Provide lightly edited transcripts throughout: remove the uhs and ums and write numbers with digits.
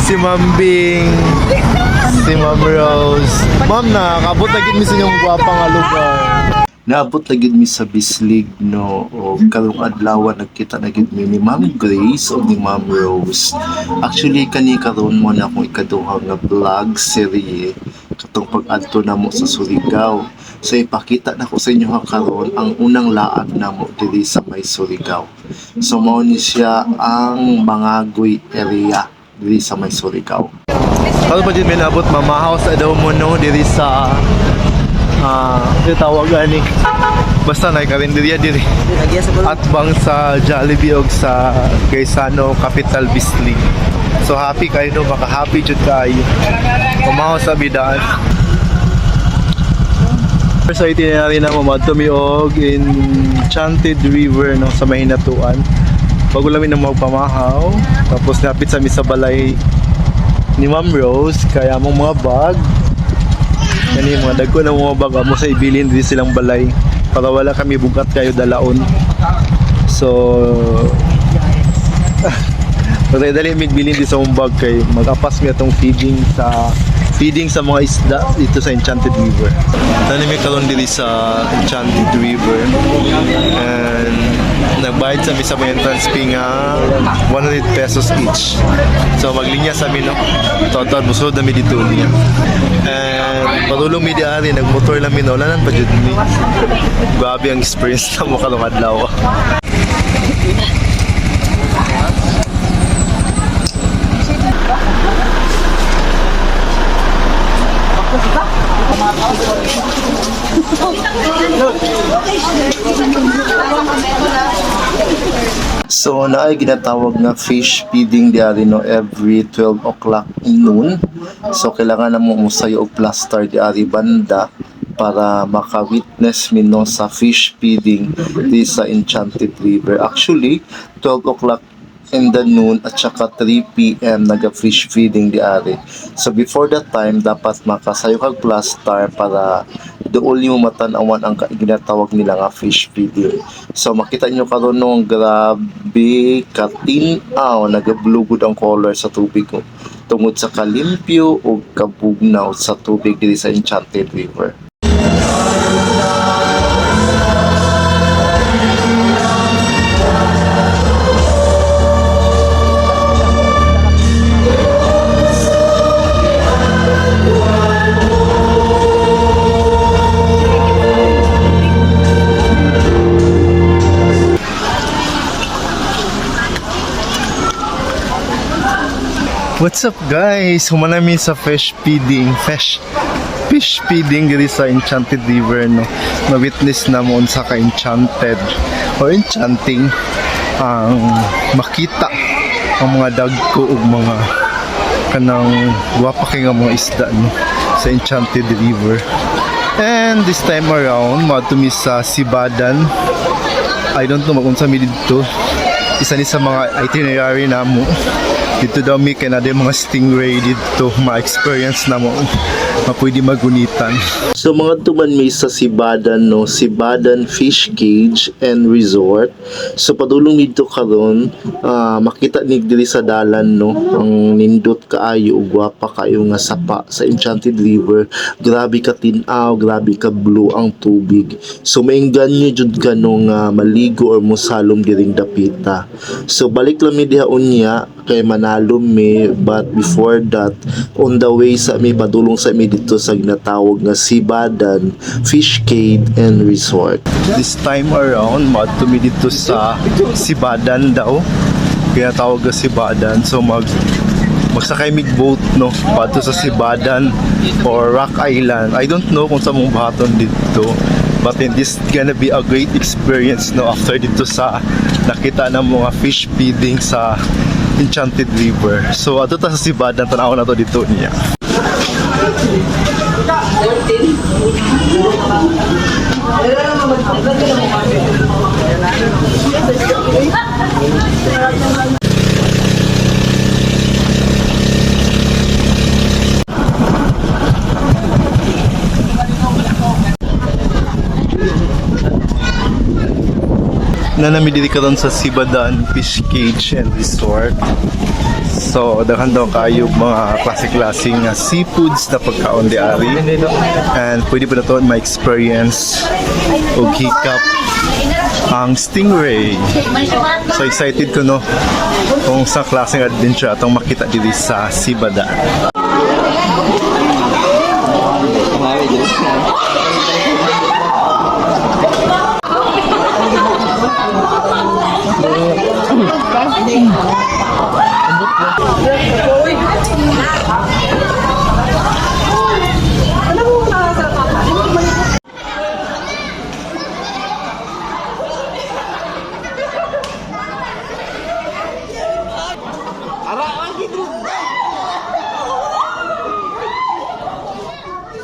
Si Ma'am Bing, si Ma'am Rose. Ma'am, nakakabot na gid mi sa inyong gwapa nga lugar. Naabot na gid mi sa Bislig, no, o karong adlaw nagkita na gid mi ni Ma'am Grace o ni Ma'am Rose. Actually kani karon mo na akong ikaduha nga vlog serye katong pag-adto namo sa Surigao. So ipakita na ko sa inyo karon ang unang laag namo diri sa may Surigao. So mao ni siya ang Mangagoy area diri sa may Surigao. Ano ba din may naabot, mamahaw sa daw mo no diri sa tawag ani. Basta na karinderya diri. At bang sa Jollibee og sa Gaisano Capital Bislig. So happy kayo no, maka happy jud kayo. Mamahaw sa bidaan. Sa itinerary na mamadto mi og Enchanted River no sa Mahinatuan. Bago lang mi na magpamahaw, tapos napit sa mi sa balay ni Ma'am Rose, kaya mong mga bag. Yan yung mga dagko na mga bag mo sa ibilin din silang balay para wala kami bugat kayo dalaon. So dali migbilin din sa mong bag kay magapas mi atong feeding sa mga isda dito sa Enchanted River. Tani mi karon diri sa Enchanted River and nagbayad sa mi sa mga entrance fee nga 100 pesos each. So maglinya sa mi no. Total busod na mi dito niya. And padulong mi diari nagmotor lang mi no, wala nan pa jud mi. Grabe ang experience na mo karong adlaw. So naay ginatawag na fish feeding diari no every 12 o'clock noon. So kailangan na mo musayo og plaster diari banda para maka-witness mi no sa fish feeding di sa Enchanted River. Actually 12 o'clock in the noon at saka 3 p.m. naga-fish feeding diari. So before that time dapat makasayo kag plaster para doon yung matanawan ang ginatawag nila nga fish feeding. So makita nyo karon no, grabe katinaw, nagablugod ang color sa tubig ko tungod sa kalimpyo o kabugnaw sa tubig diri sa Enchanted River. What's up guys? Humanami sa fish feeding diri sa Enchanted River no. Ma-witness na mo sa ka-enchanted or enchanting ang makita ang mga dagko ug mga kanang guwapa kay nga mga isda no sa Enchanted River. And this time around madto sa Sibadan. I don't know kung sa mi dito. Isa ni sa mga itinerary namo. Dito daw mi kay na mga stingray dito ma-experience na mo pwede magunitan. So mga tuman mi sa Sibadan no, Sibadan Fish Cage and Resort. So padulong dito karon makita ni diri sa dalan no ang nindot kaayo ug gwapa kayo nga sapa sa Enchanted River. Grabe ka tin-aw, grabe ka blue ang tubig. So mainggan nyo jud kanong maligo or mosalom diring dapita. So balik lang mi diha unya kay manalo mi, but before that on the way sa mi padulong sa mi dito sa ginatawag nga Sibadan Fish Cage and Resort. This time around madto mi dito sa Sibadan daw kaya tawag nga Sibadan. So magsakay mig boat no padto sa Sibadan or Rock Island. I don't know kung sa mong baton dito, but this gonna be a great experience no after dito sa nakita na mga fish feeding sa Enchanted River. So ato ta sa Sibadan, tanaw na to dito niya. na nami diri karon sa Sibadan Fish Cage and Resort. So, daghan daw kayo mga klase-klaseng nga seafoods na pagkaon di ari. And pwede pa na to ma-experience o hikap ang stingray. So, excited ko no kung sa klaseng adventure atong makita dito sa Sibada.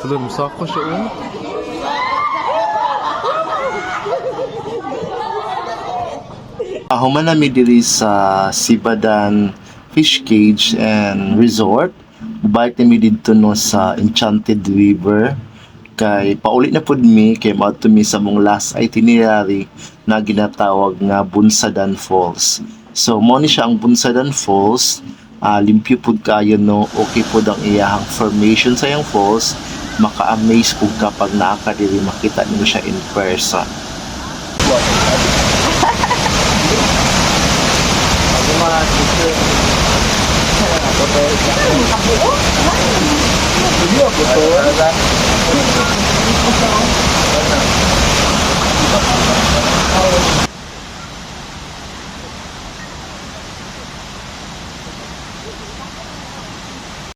Belum sako siya oh. Human nami diri sa Sibadan Fish Cage and Resort. Bike nami dito no sa Enchanted River. Kay paulit na pud mi kay mao to mi sa mong last itinerary na ginatawag nga Bunsadan Falls. So mo ni siya ang Bunsadan Falls. Limpyo pud kayo no, okay pud ang iyang formation sa iyang falls. Maka-amaze pud kapag naa ka diri makita nimo siya in person.